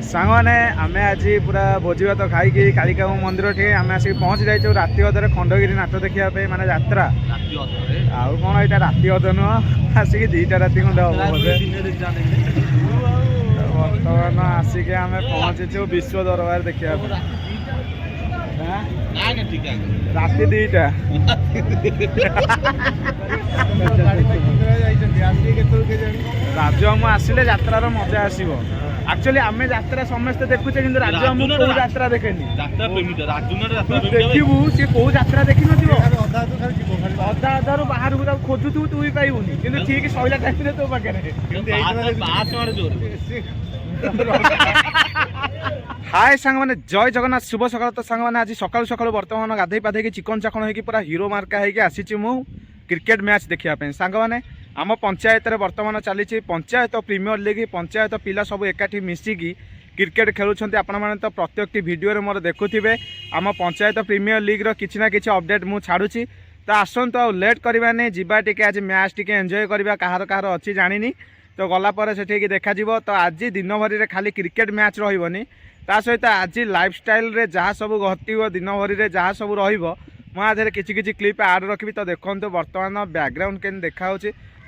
सांगने आम आज पूरा भोजी भात खाई कालिका मंदिर ठी आम आसिक पहुँची जाइए राति अधे खंडगिरी नाच देखा माने यात्रा आउ कौन यहाँ राति अध नुह आसिक 2टा राति खंडे हम बर्तमान आसिक आम पहुँचीचु विश्व दरबार देखा राति 2टा राजम आसिले यात्रार मजा आसो एक्चुअली आम यात्रा समस्त देखुचे कि राजम कौ यात्रा देखेनि देखू सी कौ यात्रा देखी न अधा अधारू बाहर को खोजुथु तू भी पाइबुनि कि ठीक सैला टाइम तो पाखे हाय सांग मैंने जय जगन्नाथ शुभ सकाल तो सांग मैंने आज सकाल सकाल बर्तमान गाधे पाधे चिकन चाकण हो पूरा हीरो मार्का होगी आसी मु क्रिकेट मैच देखापी सांग मैंने आम पंचायत बर्तमान चली पंचायत प्रीमियर लीग पंचायत पिला सब एकाठी मिसिकी क्रिकेट खेलुंट आपण मैंने तो प्रत्येक वीडियो मोर देखुवे आम पंचायत प्रीमियर लीग किसी ना कि अपडेट मुझे छाड़ुची तो आसतु आ लेट करवानी जीवा टी आज मैच टी एंजॉय करवा कहार कहार अच्छी जानी तो गलापर से देखा तो आज दिन भरी खाली क्रिकेट मैच रही ता सहित आज लाइफस्टाइल रे जहाँ सब घटव दिन भरी जहाँ सब रुझे किसी क्लिप आड रखी तो देखो बर्तमान बैकग्राउंड के देखा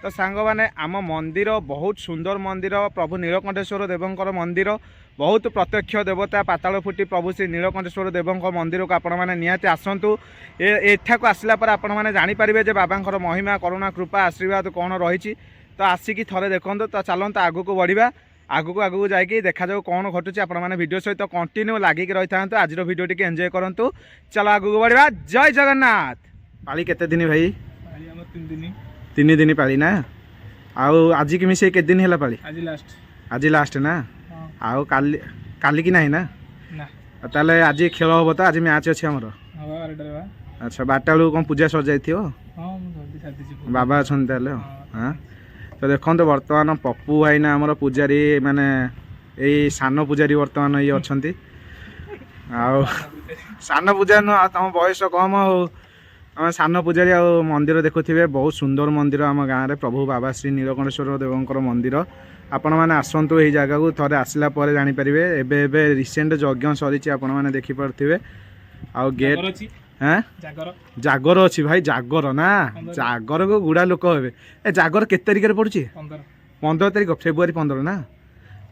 तो सांग मैंने आम मंदिर बहुत सुंदर मंदिर प्रभु नीलकंठेश्वर देवंकर मंदिर बहुत प्रत्यक्ष देवता पाताल फुटी प्रभु श्री नीलकंठेश्वर देवंकर मंदिर को आपण मैंने निहाती आसतु एठा को आसला पर आपण मैंने जानीपारे बाबांकर महिमा करुणा कृपा आशीर्वाद कौन रही तो आसिकी थरे देखो तो चलता आगू को बढ़िया आगू को आगू जाकि देखा जाऊ कौन घटुची आपण मैंने वीडियो सहित कंटिन्यू लागिक रही था आज वीडियो टी एंजॉय करूँ चलो आगू को बढ़िया जय जगन्नाथ पाली केते दिन भाई 3 दिन पाली ना आउ आज की मिसे के दिन है पाली आज लास्ट ना आउ काली की नहीं ना ताले आज खेल हम तो आज मैच अच्छे आमर अच्छा 12टा बेलू कौन पूजा सर जाइए बाबा अच्छा हाँ तो देखो तो बर्तमान पप्पू भाई ना आमर पूजारी माने यही सान पूजारी बर्तमान ये अच्छा सान पूजा नुह तुम बयस कम हो आम सान पूजारी आ मंदिर देखुवे बहुत सुंदर मंदिर आम गाँव में प्रभु बाबा श्री नीलकंठेश्वर देवंकर मंदिर आपण मैंने आसतु यही जगह को थे आसला जानीपारे एवं रिसेंट यज्ञ सरी आपण मैंने देखिपे आउ गेट हाँ जागर अच्छी भाई जागर ना जागर को गुड़ा लोक हे ए जागर के तारिख पड़ुची 15 तारिख फेब्रुआरी 15 ना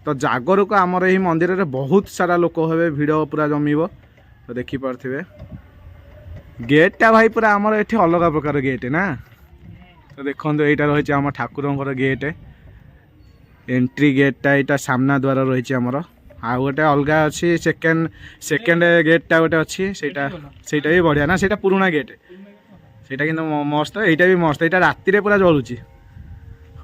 तो जागर को आमर यही मंदिर में बहुत सारा लोक हे भिड़ पूरा जमीब तो देखिपे गेटा भाई पूरा आमर ये अलग प्रकार गेट ना तो देखो यहाँ रही आम ठाकुर गेट एंट्री गेटा यहाँ सामना द्वार रही आमर आ गोटे अलग अच्छी सेकेंड गेटा गोटे अच्छी सेटा भी बढ़िया ना सेटा पुराना गेट सेटा कि मस्त यहाँ भी मस्त यहाँ राति पूरा जलुची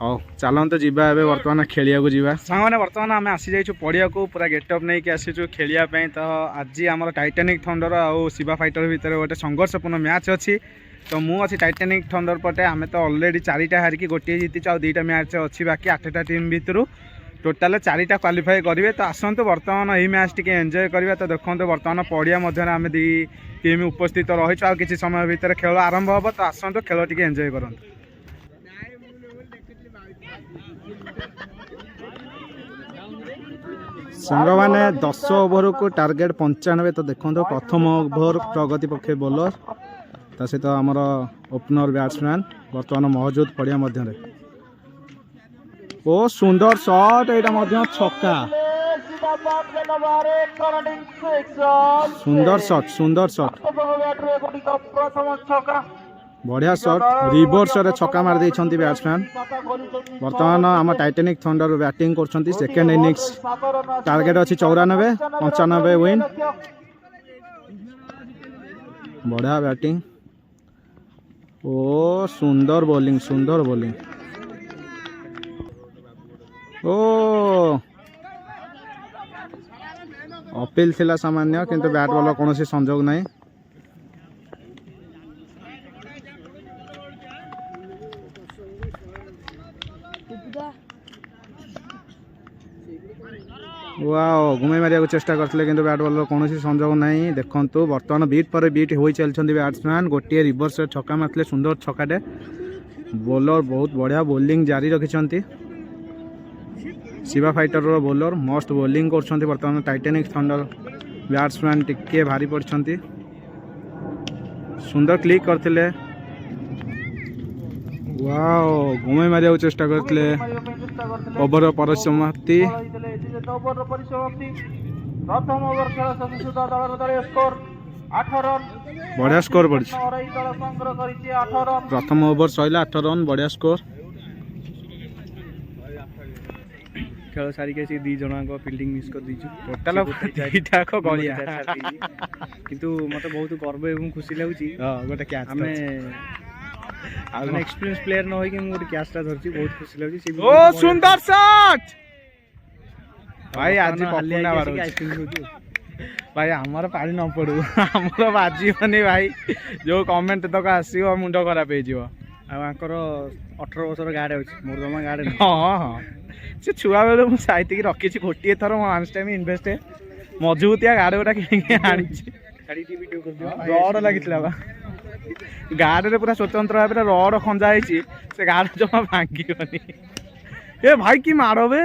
हाँ चलते जीवा बर्तमान खेलिया जीवा सांग बर्तमान आम आसी जाइए पड़िया को पूरा गेटअप नहीं आसीचु खेलियापाई तो आज आम टाइटानिक थंडर आउ शिवा फाइटर भितर गोटे संघर्षपूर्ण मैच अच्छी तो मुझे अच्छी टाइटानिक थंडर पटे आम तो अलरेडी 4टा हारिकी गोटे जीतीच आ 2टा मैच अच्छी बाकी 8टा टीम भितर टोटाल 4टा क्वालिफाई करेंगे तो आसतु बर्तमान यही मैच टी एंजॉय करवा तो देखो बर्तमान पड़िया मध्य आम 2 टीम उपस्थित रही आ किसी समय भितर खेल आरंभ हम तो आसतु खेल टी एंजॉय करूँ संग मैंने 10 ओवर को टार्गेट 95 तो देखो प्रथम ओवर प्रगति पक्षे बोलर ता सहित आमर ओपनर बैट्समैन बर्तमान मौजूद पड़िया मध्य ओ सुंदर शॉट यहाँ छक्का सुंदर शॉट बढ़िया शॉट रिवर्स रे छक्का मार देइछंती बैट्समैन वर्तमान आम टाइटानिक थंडर बैटिंग करछंती सेकेंड इनिंग्स टार्गेट अच्छी 94 विन बढ़िया बैटिंग ओ सुंदर बॉलिंग ओ अपील थिला सामान्य किंतु बैट बॉल कौन संजोग नहीं वाओ घुमे मारिया चेष्टा करते कि बैट बॉल कौन संजोग नहीं देखु बर्तमान बीट पर बीट हो चलते बैट्समैन गोटे रिवर्स छक्का मारते सुंदर छक्काटे बॉलर बहुत बढ़िया बॉलिंग जारी रखिंट शिवा फाइटर रो बोलर मस्ट बोलिंग कर बर्तमान टाइटानिक थंडर बैट्समैन टिके भारी पड़ती सुंदर क्लिक करते वाओ घुमे मारे चेष्टा करते ओवर परिसमाप्ति प्रथम ओवर खेल शेष सुधा दल दल स्कोर 8 रन बढ़िया स्कोर पड़ी दल संग्रह करिछि 8 रन प्रथम ओवर सैला 8 रन बढ़िया स्कोर खेल सारी के दी जन फील्डिंग मिस कर दीचु टोटल दुईटा को गलिया किंतु मते बहुत गर्व एवं खुशी लागुची गोटे कैच आमे आमे एक्सपीरियंस प्लेयर न होई कि गोटे कैच ता धरची बहुत खुशी लागुची ओ सुंदर शॉट भाई आज पपुना बारो भाई हमार पानी न पड़ू हमर बाजीबनी भाई जो कमेंट तक आसीबो मुंड खराब हे जीवो आंकर 18 वर्ष गाड़े अछि मोर जमा गाड़े हां हां से छुआ बेले मु साइति की रखी गोटे थर लास्ट टाइम इन्वेस्ट मजबूतिया गाड़ी गोटा किणी आनी वीडियो कर दियो रड लगितला बा गाड़ी रे पूरा स्वतंत्र भाव रड खंजा है से गाड़ी जमा भांगी ए भाई की मारो बे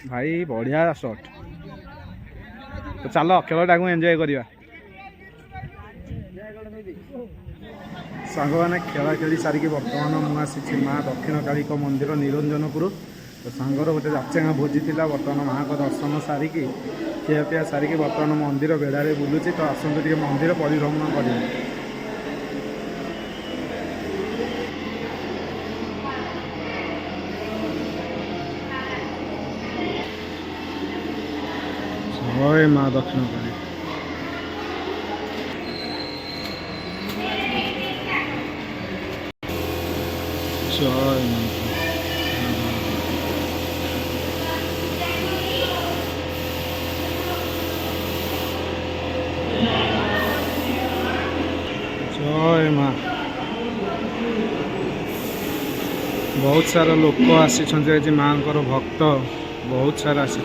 भाई बढ़िया शॉट तो चलो खेलटा को एंजॉय करिया सांग मैंने खेला खेली सारिकी बर्तमान मुझे आसी माँ दक्षिण काली मंदिर निरंजनपुर तो सांगर गोटे जाचेगा भोजी थी बर्तमान माँ को दर्शन सारिकी खियापिया सारिकी बर्तमान मंदिर बेड़े बुलूची तो आसतु टे मंदिर परिभ्रमण कर जय माँ दक्षिण काली जय माँ बहुत सारा लोक आसी आज माँ भक्त बहुत सारा आसी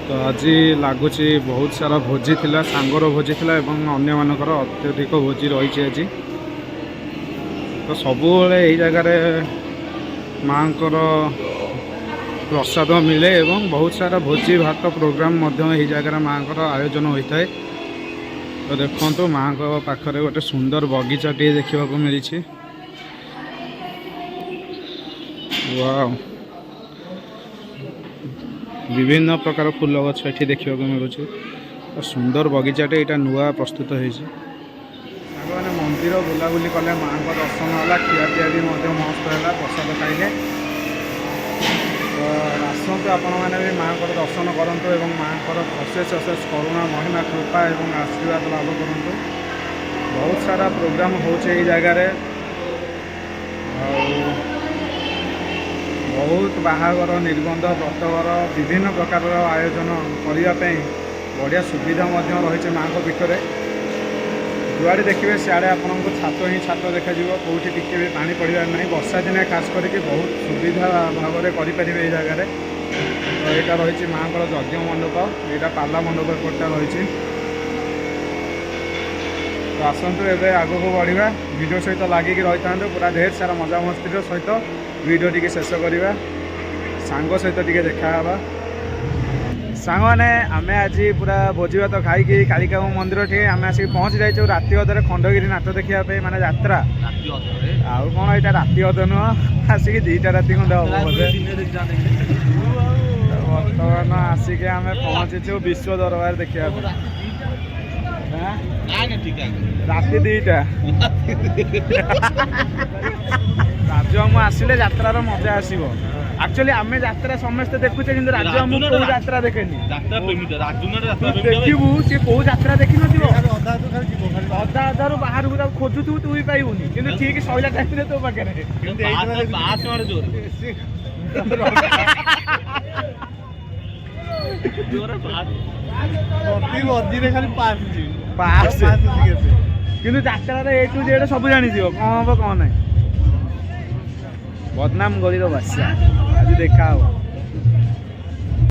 तो आज लगुच बहुत सारा भोजी थिला सांगर भोजी थिला एवं अन्य मानकर अत्यधिक भोजी रही आज तो सबु यही जगार माँ प्रसाद मिले एवं बहुत सारा भोजी भात प्रोग्राम यही जगार माँ आयोजन होता है तो देखो माँ पाखरे गोटे सुंदर बगीचा टे देखा मिली वाव विभिन्न प्रकार फूल गछ ये देखा मिलूँ तो सुंदर बगीचाटे यहाँ नुआ प्रस्तुत होती मंदिर बुलाबुली कले माँ को दर्शन है खियापिया भी मस्त है प्रसाद खाइले तो आसतु आपण मैंने भी माँ को दर्शन करूँ और माँ को अशेष अशेष करुणा महिमा कृपा और आशीर्वाद लाभ करूँ बहुत सारा प्रोग्राम हो जगार बहुत बाहागर निबंध व्रतवर विभिन्न प्रकार आयोजन करने बढ़िया सुविधा रही माँ को पीठरे जुआड़े देखिए सियाड़े आपको छात ही छात देखा कौटी टिके भी पानी पड़ार ना वर्षा दिन खास करके बहुत सुविधा भाव में करें ये जगार तो यहाँ रही माँ को यज्ञ मंडप यहाँ पाला मंडप एपटा रही तो आसतु एवं आगक बढ़ा वीडियो सहित लगिक रही था पूरा ढेर सारा मजा मस्ती सहित वीडियो टी शेष करवा सांग सहित टी देखा सांग मैंने आम आज पूरा भोजी भात खाई कालिका मंदिर टे आम आसिक पहुँची जाइए राति अधे खंडगिरी नाच देखा माने यात्रा आउ कौन यहाँ राति अध नुह आसिक 2टा राति खंडे हम बोधे बर्तमान आसिक आम पहुँचीचु विश्व दरबार देखा राति 2टा राजमु आसिले यात्रार मजा आसो एक्चुअली आम यात्रा समस्ते देखुचे कि राजमु कौ यात्रा देखेनी देखू सी कौ यात्रा देखी नथ अधा अधार बाहर को खोजुथु तू भी पाइबुनि कि ठीक सैला टाइम तो पाखे किंतु यात्रा ए टू जेड सब जानी कौन हम कौन ना बदनाम गरीब बादशाह आज देखा